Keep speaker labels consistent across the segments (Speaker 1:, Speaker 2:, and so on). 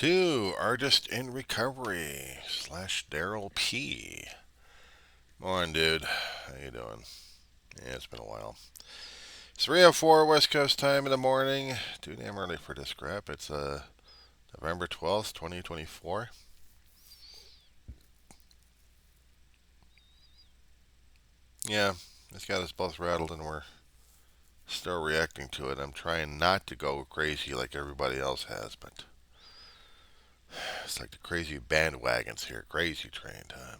Speaker 1: to Artist in Recovery / Darryl P. Morning, dude. How you doing? Yeah, it's been a while. It's 3:04 West Coast time in the morning. Too damn early for this crap. It's November 12th, 2024. Yeah, it's got us both rattled and we're still reacting to it. I'm trying not to go crazy like everybody else has, but it's like the crazy bandwagons here. Crazy train time.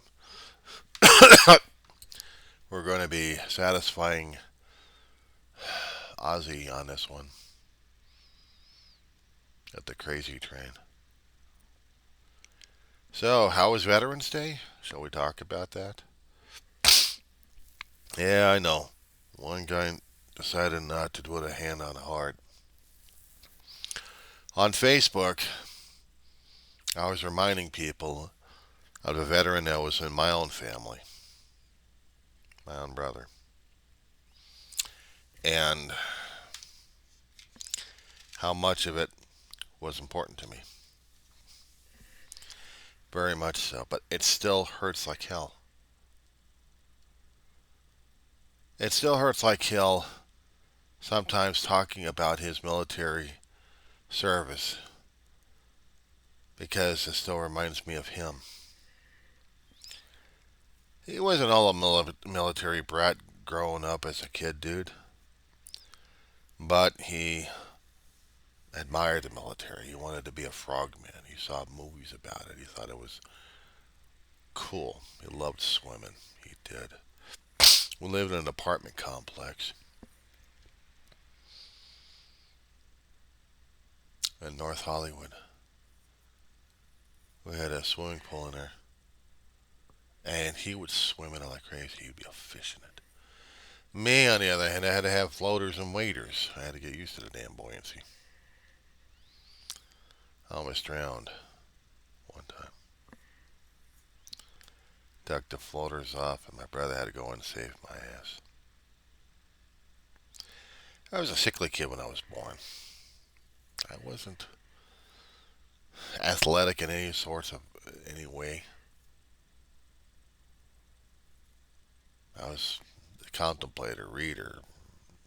Speaker 1: We're going to be satisfying Ozzy on this one at the crazy train. So, how was Veterans Day? Shall we talk about that? Yeah, I know. One guy decided not to do it a hand on heart. On Facebook, I was reminding people of a veteran that was in my own family, my own brother. And how much of it was important to me. Very much so. But it still hurts like hell. It still hurts like hell sometimes talking about his military service because it still reminds me of him. He wasn't all a military brat growing up as a kid, dude. But he admired the military. He wanted to be a frogman. He saw movies about it. He thought it was cool. He loved swimming. He did. We lived in an apartment complex in North Hollywood. We had a swimming pool in there. And he would swim in it like crazy. He'd be a fish in it. Me, on the other hand, I had to have floaters and waders. I had to get used to the damn buoyancy. I almost drowned one time. Took the floaters off, and my brother had to go in and save my ass. I was a sickly kid when I was born. I wasn't athletic in any way. I was a contemplator, reader,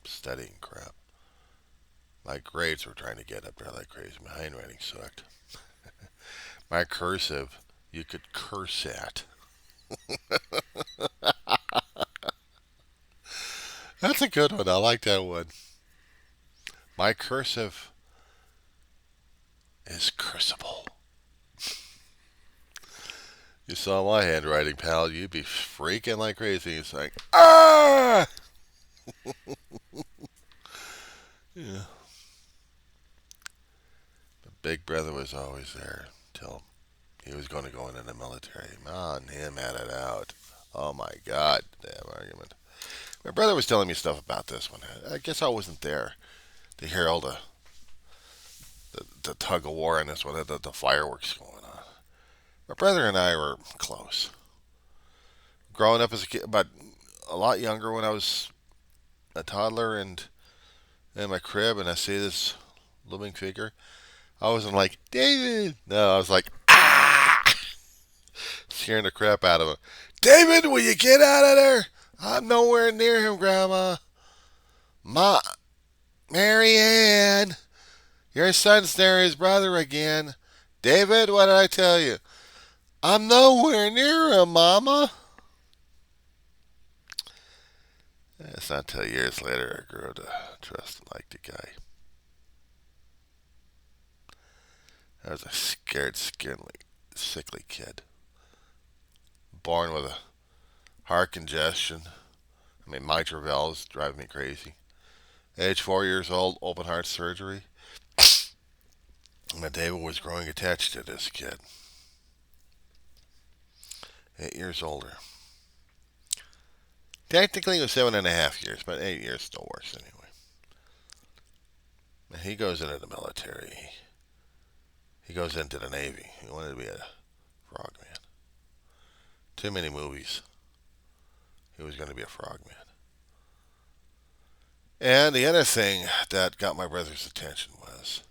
Speaker 1: studying crap. My grades were trying to get up there like crazy. My handwriting sucked. My cursive, you could curse at. That's a good one. I like that one. My cursive is cursible. You saw my handwriting, pal, you'd be freaking like crazy. It's like, ah! Yeah. But Big Brother was always there till he was going to go into the military. Man, him had it out. Oh my God, damn argument. My brother was telling me stuff about this one. I guess I wasn't there to hear all the tug of war in this one, the fireworks going on. My brother and I were close. Growing up as a kid, but a lot younger when I was a toddler and in my crib, and I see this looming figure. I wasn't like, David! No, I was like, ah! Scaring the crap out of him. David, will you get out of there? I'm nowhere near him, Grandma. Ma, Marianne, your son's near his brother again. David, what did I tell you? I'm nowhere near him, Mama. It's not till years later I grew to trust and like the guy. I was a scared, sickly kid. Born with a heart congestion. Mitral valves drive me crazy. Age 4 years old, open heart surgery. My David was growing attached to this kid. 8 years older. Technically, it was 7.5 years, but 8 years still worse anyway. And he goes into the military. He goes into the Navy. He wanted to be a frogman. Too many movies. He was going to be a frogman. And the other thing that got my brother's attention was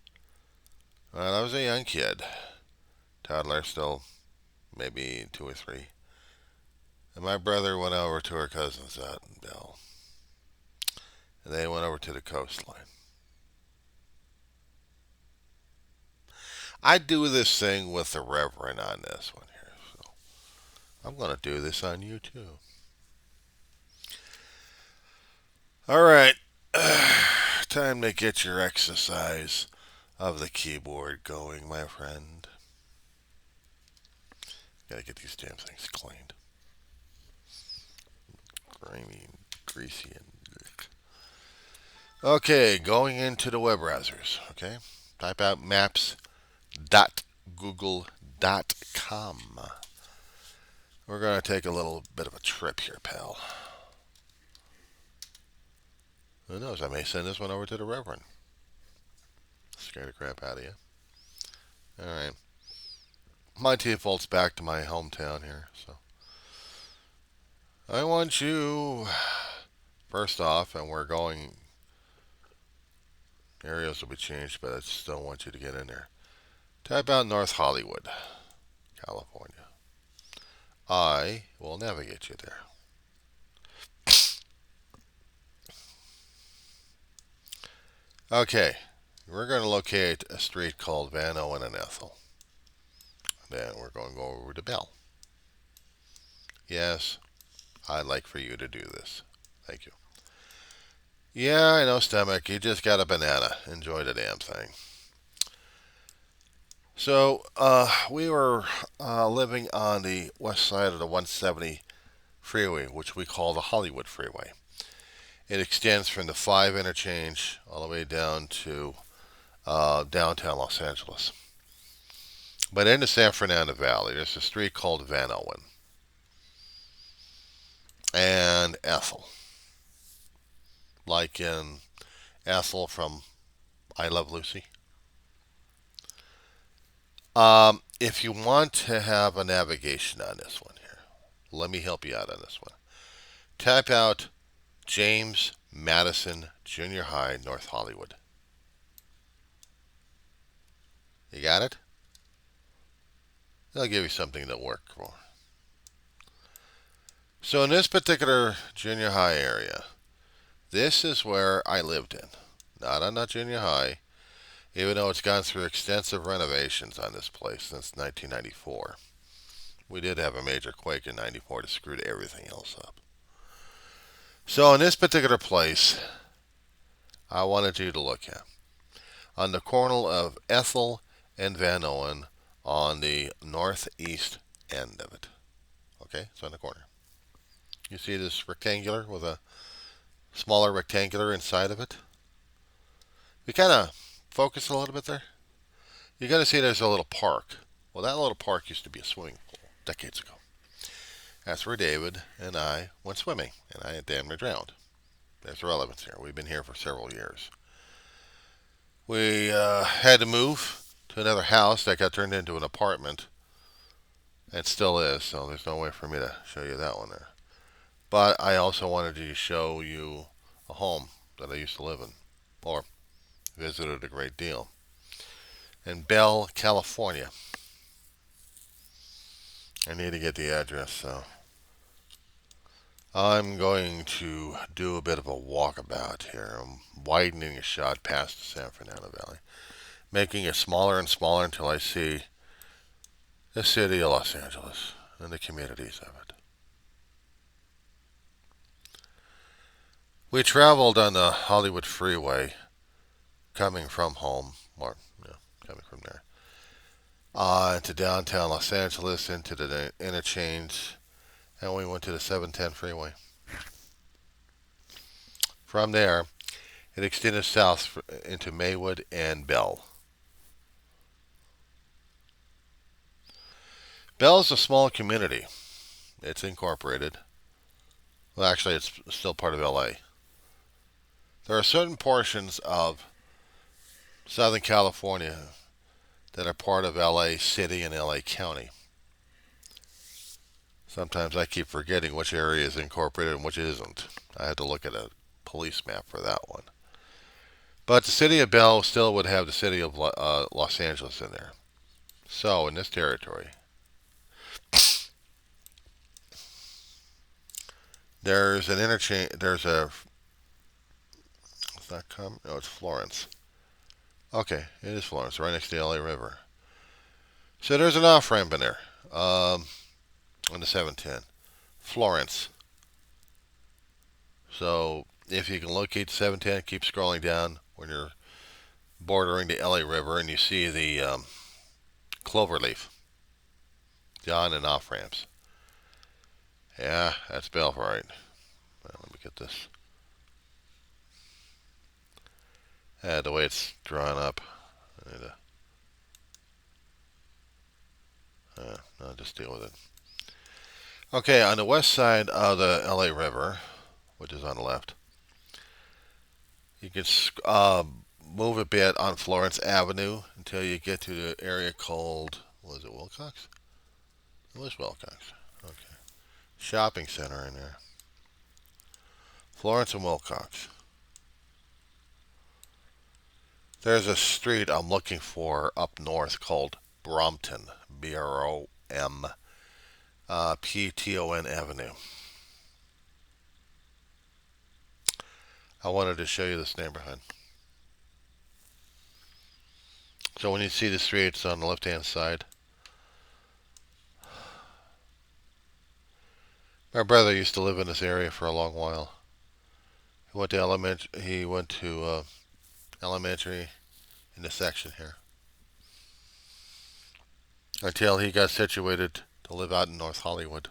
Speaker 1: when I was a young kid, toddler, still maybe 2 or 3. And my brother went over to her cousins out in Bell. And they went over to the coastline. I do this thing with the Reverend on this one here. So I'm going to do this on you too. All right. Time to get your exercise of the keyboard going, my friend. Gotta get these damn things cleaned. Grimy, greasy, and... Okay, going into the web browsers. Okay, type out maps.google.com. We're going to take a little bit of a trip here, pal. Who knows? I may send this one over to the Reverend. Scare the crap out of you. All right. My default's back to my hometown here, so I want you first off, and we're going. Areas will be changed, but I still want you to get in there. Type out North Hollywood, California. I will navigate you there. Okay, we're going to locate a street called Van Owen and Ethel. Then we're going to go over to Bell. Yes, I'd like for you to do this. Thank you. Yeah, I know, stomach. You just got a banana. Enjoy the damn thing. So, we were living on the west side of the 170 freeway, which we call the Hollywood Freeway. It extends from the 5 interchange all the way down to downtown Los Angeles. But in the San Fernando Valley, there's a street called Van Owen and Ethel. Like in Ethel from I Love Lucy. If you want to have a navigation on this one here, let me help you out on this one. Type out James Madison Junior High, North Hollywood. You got it? They'll give you something to work for. So in this particular junior high area, this is where I lived in. Not on that junior high, even though it's gone through extensive renovations on this place since 1994. We did have a major quake in 94 that screwed everything else up. So in this particular place, I wanted you to look at on the corner of Ethel and Van Owen on the northeast end of it. Okay, it's on the corner. You see this rectangular with a smaller rectangular inside of it? We kind of focus a little bit there. You're going to see there's a little park. Well, that little park used to be a swimming pool decades ago. That's where David and I went swimming, and I damn near drowned. There's relevance here. We've been here for several years. We had to move to another house that got turned into an apartment. It still is, so there's no way for me to show you that one there. But I also wanted to show you a home that I used to live in, or visited a great deal, in Bell, California. I need to get the address, so I'm going to do a bit of a walkabout here. I'm widening a shot past the San Fernando Valley, making it smaller and smaller until I see the city of Los Angeles and the communities of it. We traveled on the Hollywood Freeway coming from home, or coming from there, to downtown Los Angeles, into the interchange, and we went to the 710 freeway. From there, it extended south into Maywood and Bell. Bell is a small community. It's incorporated. Well, actually, it's still part of LA. There are certain portions of Southern California that are part of LA City and LA County. Sometimes I keep forgetting which area is incorporated and which isn't. I had to look at a police map for that one. But the city of Bell still would have the city of Los Angeles in there. So, in this territory, there's an interchange. There's a. Is that come? No, it's Florence. Okay, it is Florence, right next to the LA River. So there's an off ramp in there on the 710. Florence. So if you can locate the 710, keep scrolling down when you're bordering the LA River and you see the cloverleaf, the on and off ramps. Yeah, that's Belfort. Well, let me get this. The way it's drawn up. I'll just deal with it. Okay, on the west side of the LA River, which is on the left, you can move a bit on Florence Avenue until you get to the area called, was it Wilcox? It was Wilcox. Okay. Shopping center in there. Florence and Wilcox. There's a street I'm looking for up north called Brompton. Brompton Avenue. I wanted to show you this neighborhood. So when you see the streets on the left hand side, my brother used to live in this area for a long while. He went to elementary in this section here until he got situated to live out in North Hollywood.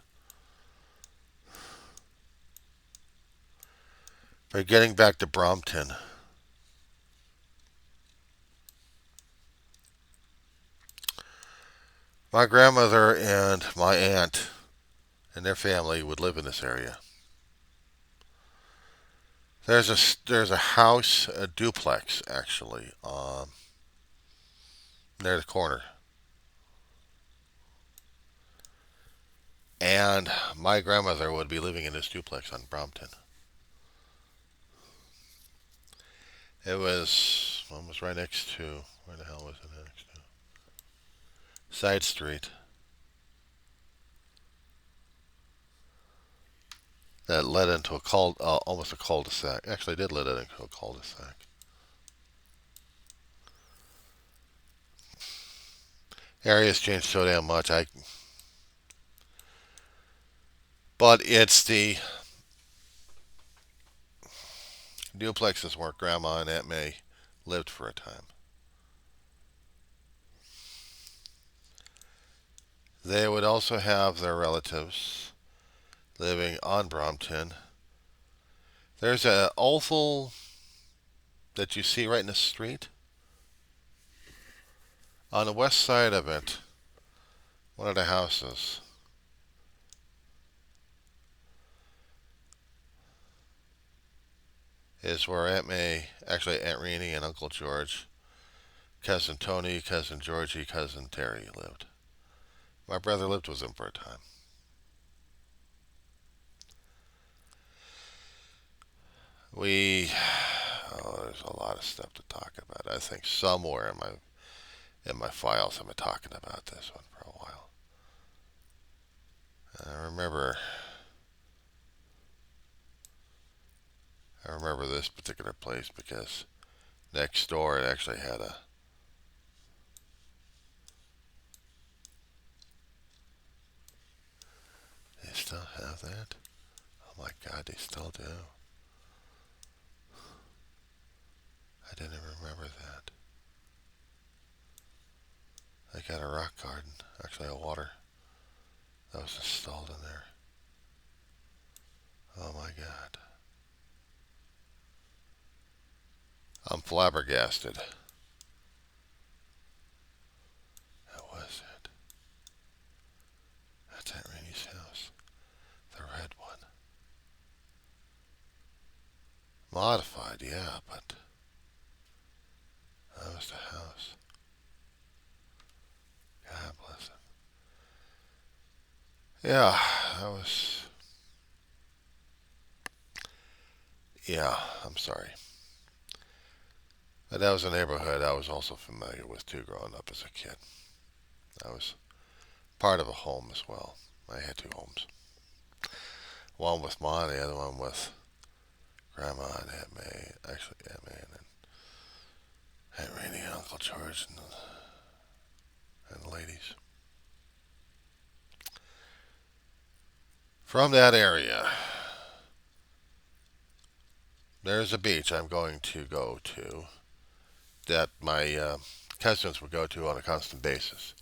Speaker 1: But getting back to Brompton, my grandmother and my aunt and their family would live in this area. There's a house, a duplex actually, near the corner, and my grandmother would be living in this duplex on Brompton. It was almost right next to, where the hell was it next to? Side street that led into almost a cul-de-sac. Actually, it did lead into a cul-de-sac. Area's changed so damn much. But it's the duplexes where Grandma and Aunt May lived for a time. They would also have their relatives living on Brompton. There's a oval that you see right in the street. On the west side of it, one of the houses is where Aunt May, actually Aunt Renee and Uncle George, Cousin Tony, Cousin Georgie, Cousin Terry lived. My brother lived with them for a time. There's a lot of stuff to talk about. I think somewhere in my files I've been talking about this one for a while. I remember this particular place because next door it actually had a. They still have that? Oh my God, they still do. I didn't even remember that. They got a rock garden, actually a water that was installed in there. Oh my God. I'm flabbergasted. That was it. That's Aunt Rainey's house. The red one. Modified, yeah, but that was the house. God bless it. Yeah, that was. Yeah, I'm sorry. But that was a neighborhood I was also familiar with too growing up as a kid. I was part of a home as well. I had two homes. One with Ma, the other one with Grandma and Aunt May. Actually, Aunt May and Aunt Rainey and Uncle George and the ladies. From that area, there's a beach I'm going to go to that my cousins would go to on a constant basis.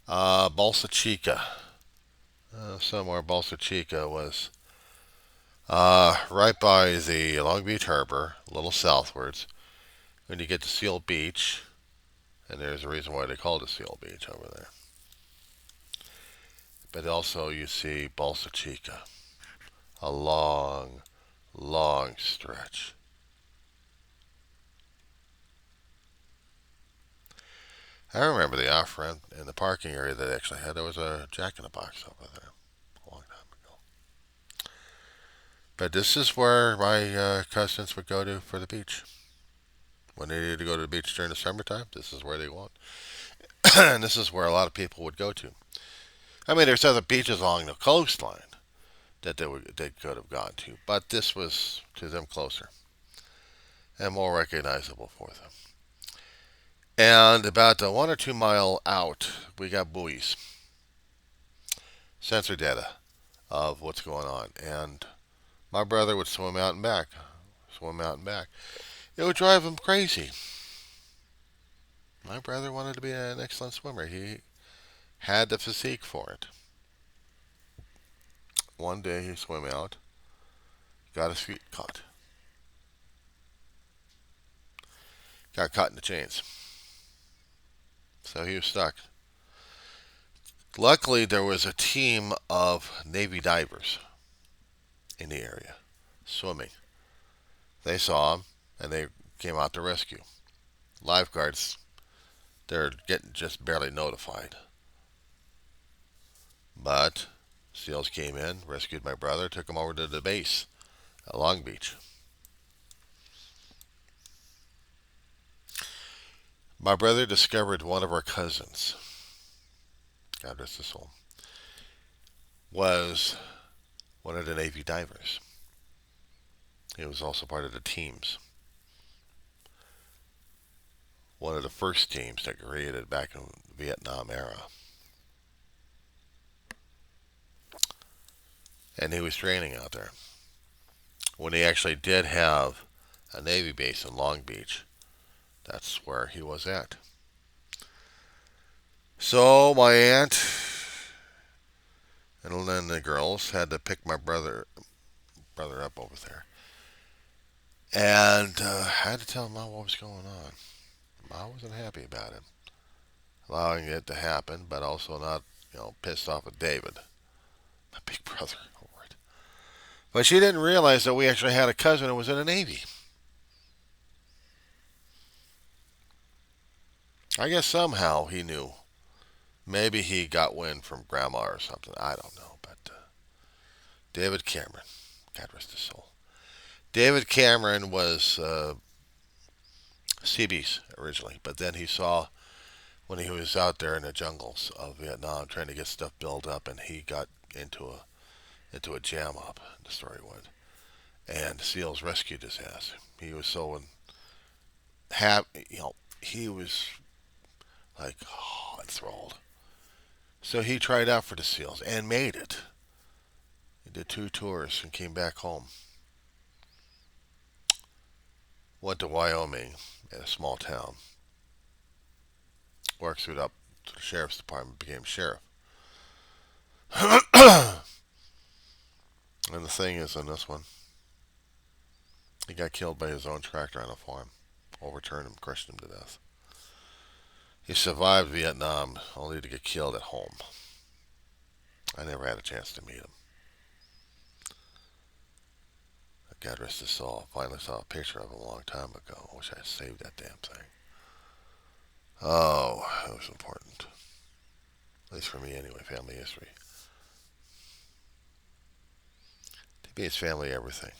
Speaker 1: Bolsa Chica. Somewhere Bolsa Chica was right by the Long Beach Harbor, a little southwards. When you get to Seal Beach, and there's a reason why they call it Seal Beach over there. But also you see Bolsa Chica, a long, long stretch. I remember the off-ramp in the parking area that actually had, there was a Jack in the Box over there a long time ago. But this is where my cousins would go to for the beach. When they needed to go to the beach during the summertime, this is where they went. And this is where a lot of people would go to. I mean, there's other beaches along the coastline that they could have gone to, but this was to them closer and more recognizable for them. And about 1 or 2 mile out, we got buoys, sensor data of what's going on. And my brother would swim out and back, swim out and back. It would drive him crazy. My brother wanted to be an excellent swimmer. He had the physique for it. One day he swam out, got his feet caught. Got caught in the chains. So he was stuck. Luckily, there was a team of Navy divers in the area swimming. They saw him and they came out to rescue. Lifeguards, they're getting just barely notified. But SEALs came in, rescued my brother, took him over to the base at Long Beach. My brother discovered one of our cousins, God rest his soul, was one of the Navy divers. He was also part of the teams. One of the first teams that created back in the Vietnam era. And he was training out there. When he actually did have a Navy base in Long Beach, that's where he was at. So my aunt and then the girls had to pick my brother up over there. And I had to tell Mom what was going on. Mom wasn't happy about it, allowing it to happen, but also not, pissed off at David, my big brother, over it. But she didn't realize that we actually had a cousin who was in the Navy. I guess somehow he knew. Maybe he got wind from Grandma or something. I don't know. But David Cameron, God rest his soul. David Cameron was Seabees originally, but then he saw when he was out there in the jungles of Vietnam trying to get stuff built up, and he got into a jam up. The story went, and the SEALs rescued his ass. He was so he was like enthralled. So he tried out for the SEALs and made it. He did 2 tours and came back home. Went to Wyoming in a small town. Worked through up to the sheriff's department, became sheriff. And the thing is, in this one, he got killed by his own tractor on a farm. Overturned him, crushed him to death. He survived Vietnam only to get killed at home. I never had a chance to meet him. God rest his soul. Finally saw a picture of him a long time ago. I wish I had saved that damn thing. Oh, it was important. At least for me anyway, family history. To me, it's family everything.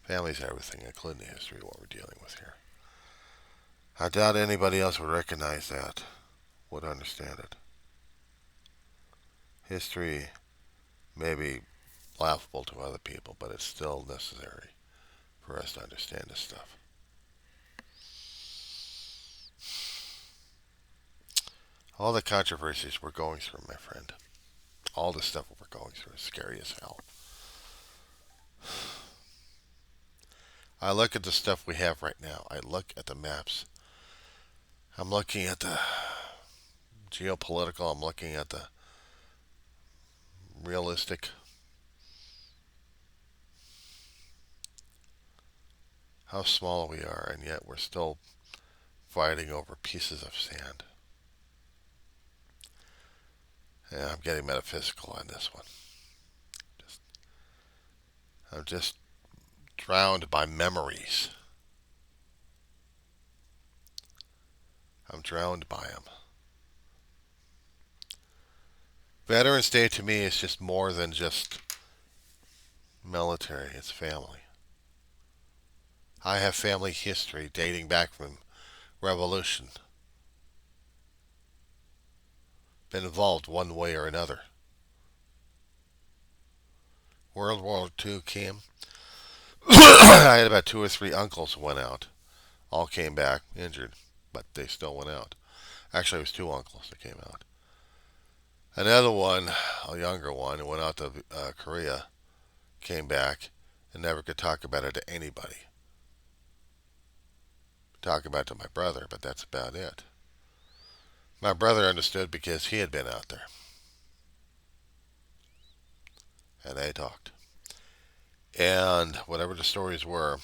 Speaker 1: Family's everything, including the history of what we're dealing with here. I doubt anybody else would recognize that would understand it. History may be laughable to other people, but it's still necessary for us to understand this stuff. All the controversies we're going through, my friend, all the stuff we're going through is scary as hell. I look at the stuff we have right now. I look at the maps. I'm looking at the geopolitical. I'm looking at the realistic. How small we are, and yet we're still fighting over pieces of sand. Yeah, I'm getting metaphysical on this one. Just, I'm just drowned by memories. I'm drowned by them. Veterans Day to me is just more than just military. It's family. I have family history dating back from Revolution. Been involved one way or another. World War II came. I had about 2 or 3 uncles who went out. All came back injured, but they still went out. Actually, it was 2 uncles that came out. Another one, a younger one, who went out to Korea, came back and never could talk about it to anybody. Talk about it to my brother, but that's about it. My brother understood because he had been out there, and they talked. And whatever the stories were,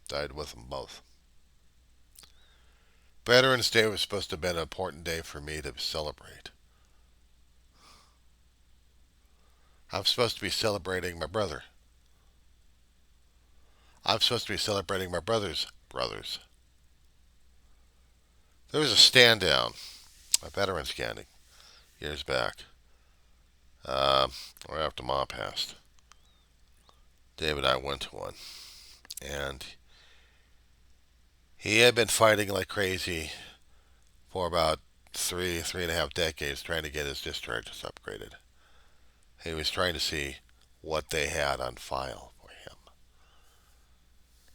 Speaker 1: died with them both. Veterans Day was supposed to have been an important day for me to celebrate. I'm supposed to be celebrating my brother. I'm supposed to be celebrating my brother's brothers. There was a stand down, a veteran standing, years back, right after Mom passed. Dave and I went to one, and he had been fighting like crazy for about 3.5 decades, trying to get his discharges upgraded. He was trying to see what they had on file for him.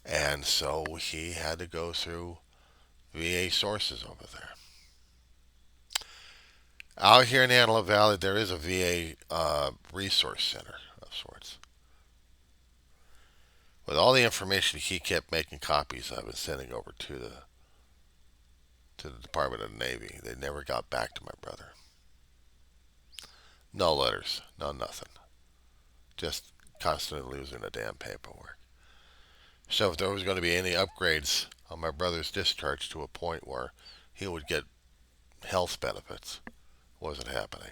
Speaker 1: And so he had to go through VA sources over there. Out here in Antelope Valley, there is a VA resource center of sorts. With all the information he kept making copies of and sending over to the Department of the Navy, they never got back to my brother. No letters, no nothing. Just constantly losing the damn paperwork. So if there was going to be any upgrades on my brother's discharge to a point where he would get health benefits, wasn't happening.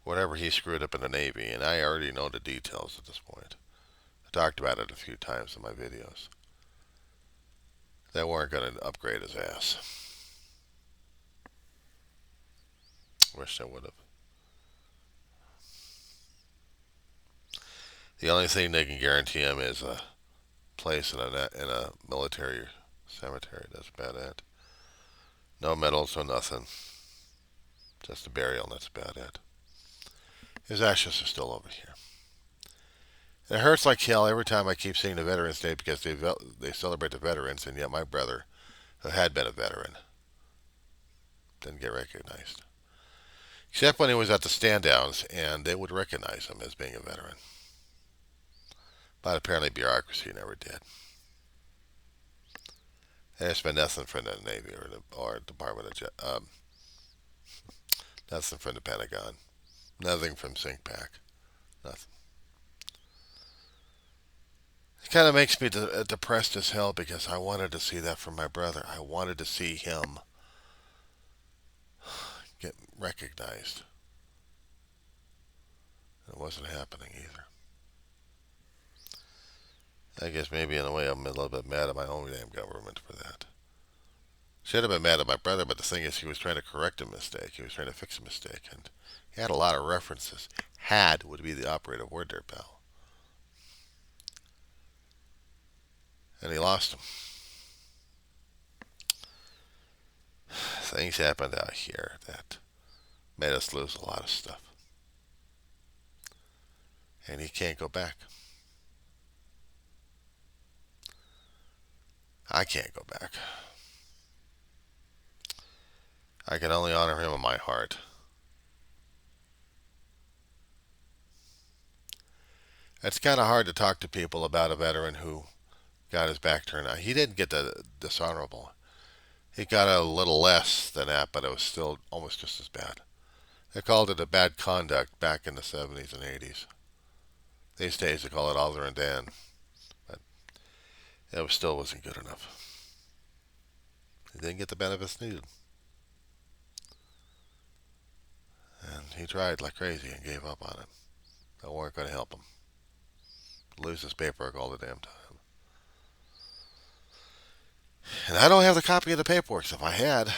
Speaker 1: Whatever he screwed up in the Navy, and I already know the details at this point. I talked about it a few times in my videos. They weren't going to upgrade his ass. Wish they would have. The only thing they can guarantee him is a place in a military cemetery. That's about it. No medals, no nothing. Just a burial, and that's about it. His ashes are still over here. And it hurts like hell every time I keep seeing the Veterans Day because they celebrate the veterans, and yet my brother, who had been a veteran, didn't get recognized. Except when he was at the stand downs, and they would recognize him as being a veteran. But apparently bureaucracy never did. There's been nothing from the Navy or Department of nothing from the Pentagon, nothing from SyncPac, nothing. It kind of makes me depressed as hell because I wanted to see that from my brother. I wanted to see him get recognized. It wasn't happening either. I guess maybe in a way I'm a little bit mad at my own damn government for that. Should have been mad at my brother, but the thing is, he was trying to correct a mistake. He was trying to fix a mistake, and he had a lot of references. Had would be the operative word there, pal. And he lost them. things happened out here that made us lose a lot of stuff. And he can't go back. I can't go back. I can only honor him in my heart. It's kind of hard to talk to people about a veteran who got his back turned on. He didn't get the dishonorable. He got a little less than that, but it was still almost just as bad. They called it a bad conduct back in the 70s and 80s. These days they call it Alder and Dan, but it still wasn't good enough. He didn't get the benefits needed. And he tried like crazy and gave up on it. They weren't going to help him. Lose his paperwork all the damn time. And I don't have the copy of the paperwork, so if I had,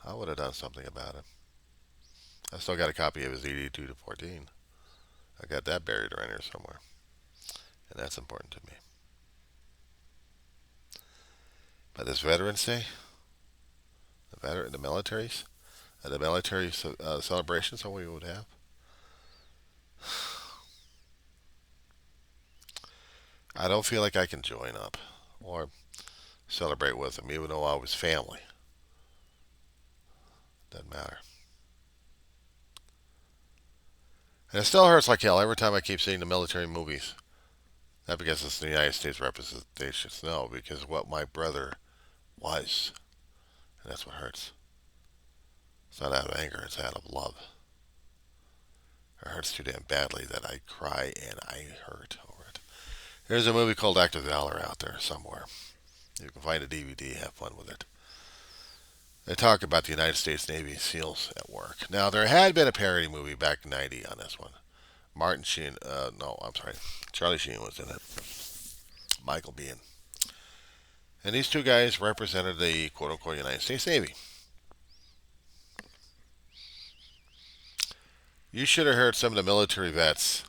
Speaker 1: I would have done something about it. I still got a copy of his ED 2 to 14. I got that buried around here somewhere. And that's important to me. But this Veterans Day, the militaries, the military celebrations that we would have, I don't feel like I can join up or celebrate with them, even though I was family. Doesn't matter. And it still hurts like hell every time I keep seeing the military movies. Not because it's the United States representation, no, because what my brother was. And that's what hurts. It's not out of anger, it's out of love. It hurts too damn badly that I cry and I hurt over it. There's a movie called Act of Valor out there somewhere. You can find a DVD, have fun with it. They talk about the United States Navy SEALs at work. Now, there had been a parody movie back in '90 on this one. Martin Sheen, no, I'm sorry. Charlie Sheen was in it. Michael Biehn. And these two guys represented the quote-unquote United States Navy. You should have heard some of the military vets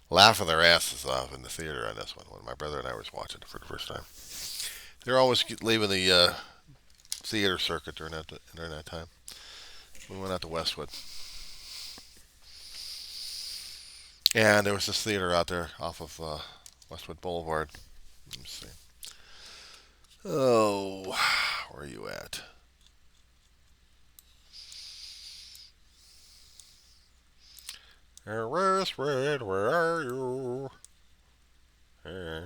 Speaker 1: laughing their asses off in the theater on this one when my brother and I was watching it for the first time. They're always leaving the theater circuit during that time. We went out to Westwood. And there was this theater out there off of Westwood Boulevard. Let me see. Oh, where are you at? Westwood, where are you? Hey.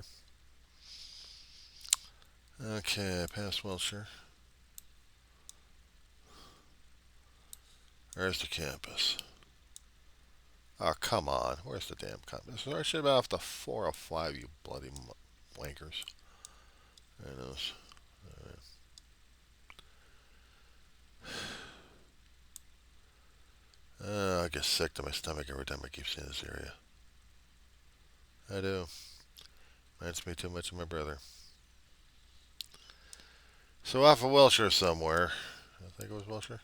Speaker 1: Okay, past Wilshire. There's the campus. Oh, come on. Where's the damn campus? I should have been off the 405, you bloody wankers. There it is. I get sick to my stomach every time I keep seeing this area. I do. Reminds me too much of my brother. So off of Wilshire somewhere. I think it was Wilshire.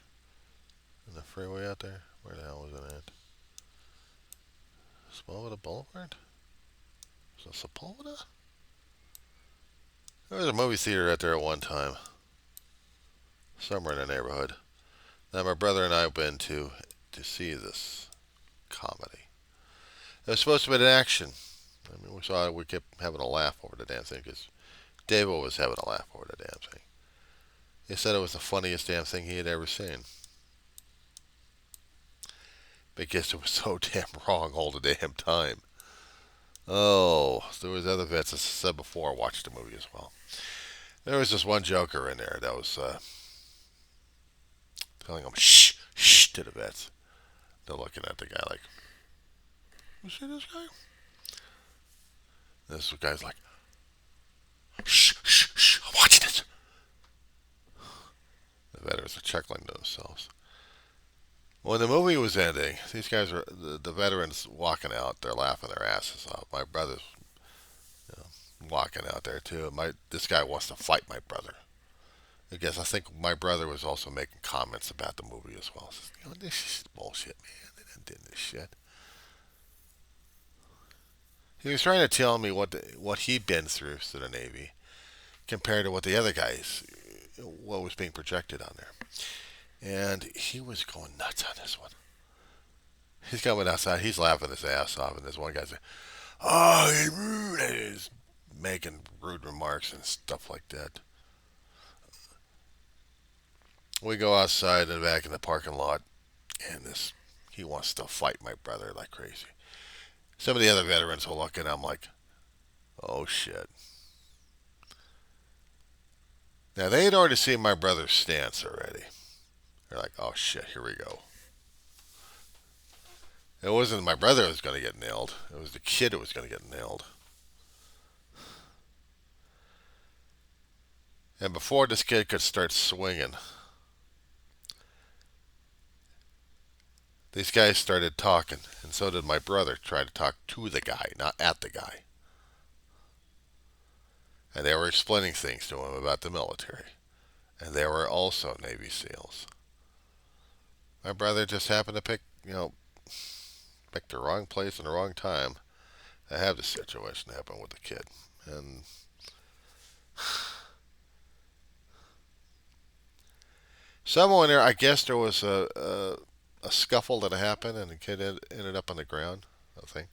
Speaker 1: In the freeway out there. Where the hell was it at? Sepulveda Boulevard? Was it Sepulveda? There was a movie theater out there at one time. Somewhere in the neighborhood. That my brother and I went to see this comedy. It was supposed to be an action. I mean, we kept having a laugh over the damn thing because David was having a laugh over the damn thing. He said it was the funniest damn thing he had ever seen. Because it was so damn wrong all the damn time. Oh, there was other vets, as I said before, I watched the movie as well. There was this one joker in there that was telling them shh, shh to the vets. They're looking at the guy like, you see this guy? This guy's like, shh, shh, shh, I'm watching this. The veterans are chuckling to themselves. When the movie was ending, these guys were, the veterans walking out, they're laughing their asses off. My brother's walking out there too. This guy wants to fight my brother. I guess I think my brother was also making comments about the movie as well. Says, this is bullshit, man. They didn't do this shit. He was trying to tell me what he'd been through the Navy compared to what the other guys what was being projected on there. And he was going nuts on this one. He's coming outside. He's laughing his ass off, and this one guy's like, "Oh, he's rude." And he's making rude remarks and stuff like that. We go outside and back in the parking lot, and this he wants to fight my brother like crazy. Some of the other veterans will look, and I'm like, "Oh shit." Now they had already seen my brother's stance already. They're like, "Oh shit, here we go." It wasn't my brother who was going to get nailed. It was the kid who was going to get nailed. And before this kid could start swinging, these guys started talking, and so did my brother try to talk to the guy, not at the guy. And they were explaining things to him about the military. And they were also Navy SEALs. My brother just happened to pick the wrong place and the wrong time to have this situation happen with the kid. And somewhere in there, I guess there was a scuffle that happened, and the kid ended up on the ground, I think.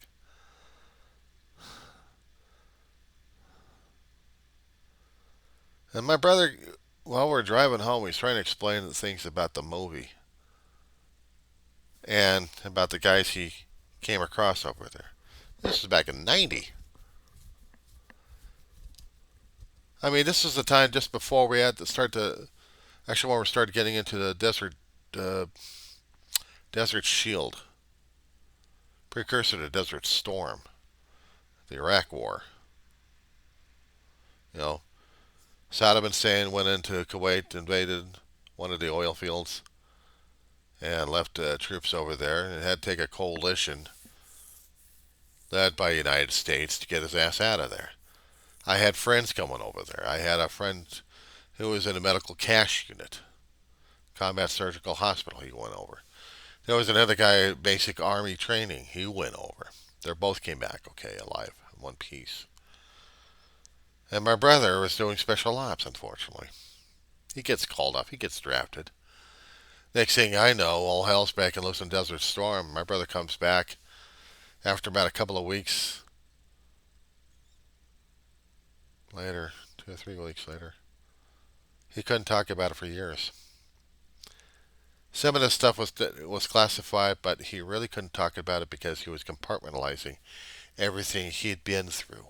Speaker 1: And my brother, while we were driving home, he was trying to explain the things about the movie and about the guys he came across over there. This was back in '90. I mean, this was the time just before we had to start to actually when we started getting into the uh, Desert Shield, precursor to Desert Storm, the Iraq War. You know, Saddam Hussein went into Kuwait, invaded one of the oil fields, and left troops over there, and had to take a coalition led by the United States to get his ass out of there. I had friends coming over there. I had a friend who was in a medical cash unit, combat surgical hospital. He went over. There was another guy, basic army training. He went over. They both came back okay, alive, in one piece. And my brother was doing special ops, unfortunately. He gets called up. He gets drafted. Next thing I know, all hell's breaking loose in Desert Storm. My brother comes back after about a couple of weeks later, 2 or 3 weeks later. He couldn't talk about it for years. Some of this stuff was classified, but he really couldn't talk about it because he was compartmentalizing everything he'd been through.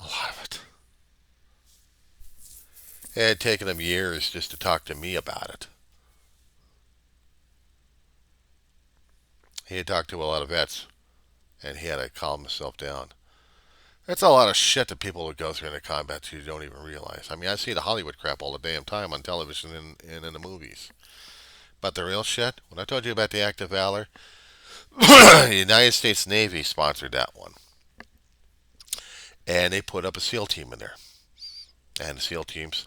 Speaker 1: A lot of it. It had taken him years just to talk to me about it. He had talked to a lot of vets, and he had to calm himself down. That's a lot of shit that people would go through in the combat you don't even realize. I mean, I see the Hollywood crap all the damn time on television and in the movies. But the real shit, when I told you about the Act of Valor, the United States Navy sponsored that one. And they put up a SEAL team in there. And the SEAL teams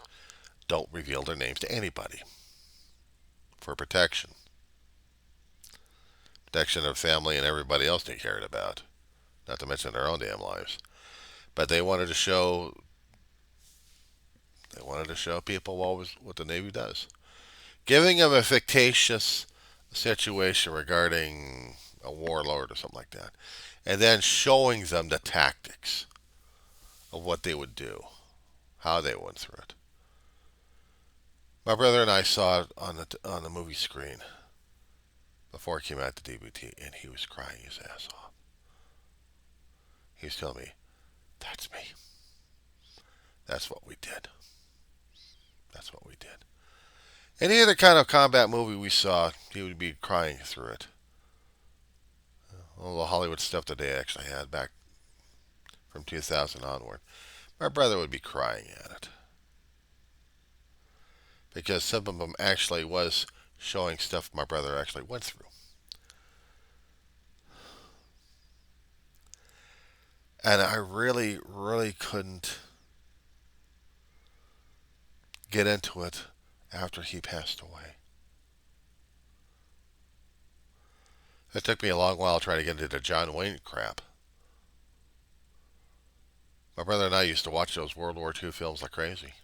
Speaker 1: don't reveal their names to anybody for protection. Protection of family and everybody else they cared about. Not to mention their own damn lives. But they wanted to show people what the Navy does. Giving them a fictitious situation regarding a warlord or something like that. And then showing them the tactics of what they would do, how they went through it. My brother and I saw it on the movie screen before it came out to DVD, and he was crying his ass off. He was telling me, "That's me. That's what we did. That's what we did." Any other kind of combat movie we saw, he would be crying through it. All the Hollywood stuff that they actually had back from 2000 onward, my brother would be crying at it. Because some of them actually was showing stuff my brother actually went through. And I really, really couldn't get into it after he passed away. It took me a long while to try to get into the John Wayne crap. My brother and I used to watch those World War II films like crazy.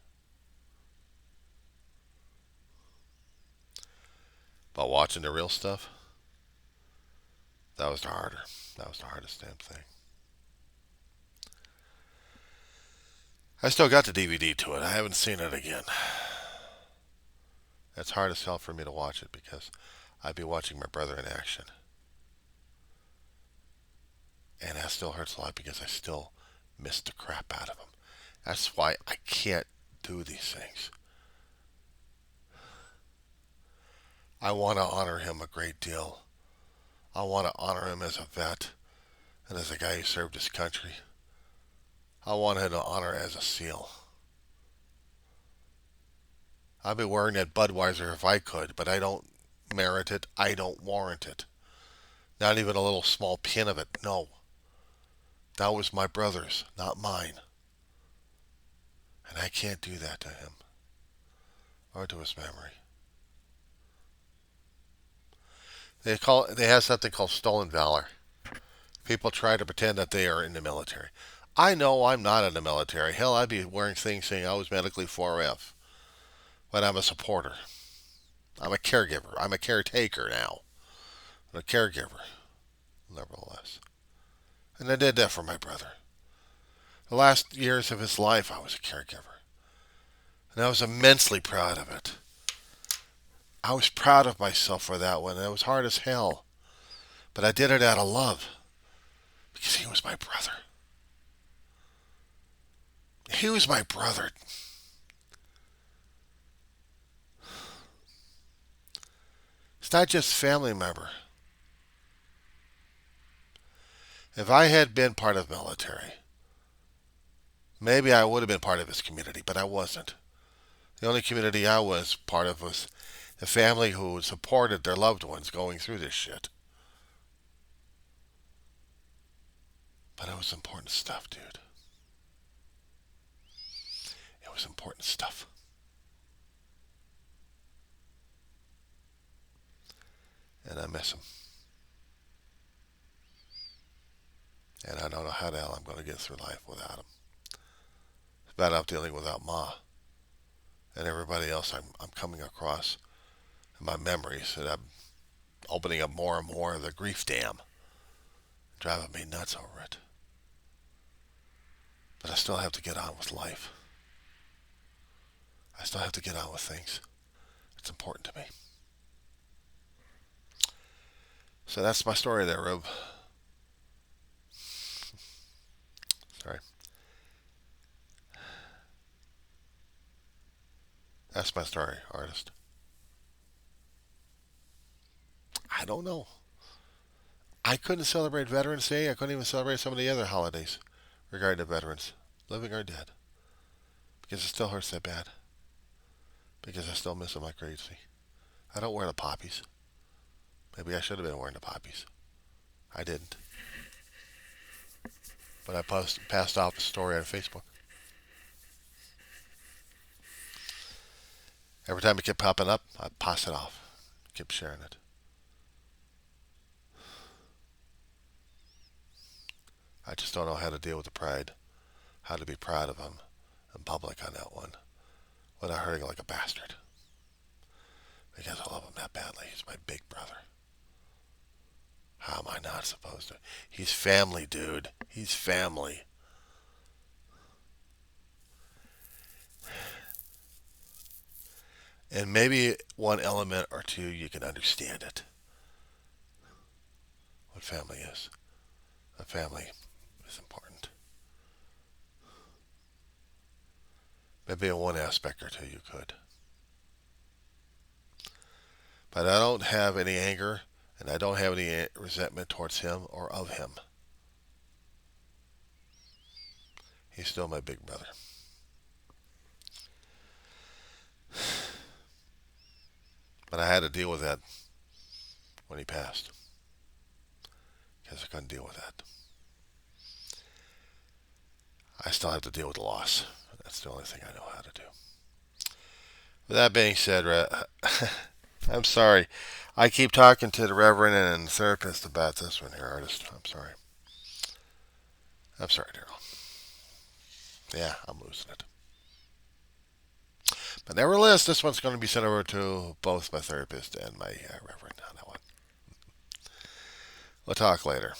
Speaker 1: But watching the real stuff, that was the harder. That was the hardest damn thing. I still got the DVD to it. I haven't seen it again. It's hard as hell for me to watch it because I'd be watching my brother in action. And that still hurts a lot because I still miss the crap out of him. That's why I can't do these things. I want to honor him a great deal. I want to honor him as a vet and as a guy who served his country. I want him to honor as a SEAL. I'd be wearing that Budweiser if I could, but I don't merit it. I don't warrant it. Not even a little small pin of it. No. That was my brother's, not mine. And I can't do that to him or to his memory. They have something called stolen valor. People try to pretend that they are in the military. I know I'm not in the military. Hell, I'd be wearing things saying I was medically 4F. But I'm a supporter. I'm a caregiver. I'm a caretaker now. I'm a caregiver, nevertheless. And I did that for my brother. The last years of his life, I was a caregiver. And I was immensely proud of it. I was proud of myself for that one. It was hard as hell. But I did it out of love. Because he was my brother. He was my brother. It's not just family member. If I had been part of the military, maybe I would have been part of his community, but I wasn't. The only community I was part of was the family who supported their loved ones going through this shit. But it was important stuff, dude. It was important stuff. And I miss him. And I don't know how the hell I'm going to get through life without him. It's bad enough dealing without Ma and everybody else I'm coming across in my memories, that I'm opening up more and more of the grief dam, driving me nuts over it. But I still have to get on with life. I still have to get on with things. It's important to me. So that's my story there, Rube. Sorry. That's my story, artist. I don't know. I couldn't celebrate Veterans Day. I couldn't even celebrate some of the other holidays regarding to veterans, living or dead. Because it still hurts that bad. Because I still miss them like crazy. I don't wear the poppies. Maybe I should have been wearing the poppies. I didn't. But I passed off the story on Facebook. Every time it kept popping up, I'd pass it off. Keep sharing it. I just don't know how to deal with the pride. How to be proud of him in public on that one without hurting like a bastard. Because I love him that badly. He's my big brother. How am I not supposed to? He's family, dude. He's family. And maybe one element or two you can understand it. What family is. A family is important. Maybe in one aspect or two you could. But I don't have any anger and I don't have any resentment towards him or of him. He's still my big brother. But I had to deal with that when he passed. Because I couldn't deal with that. I still have to deal with the loss. That's the only thing I know how to do. With that being said, I'm sorry. I keep talking to the Reverend and the therapist about this one here, artist. I'm sorry. I'm sorry, Darryl. Yeah, I'm losing it. But nevertheless, this one's going to be sent over to both my therapist and my reverend on that one. We'll talk later.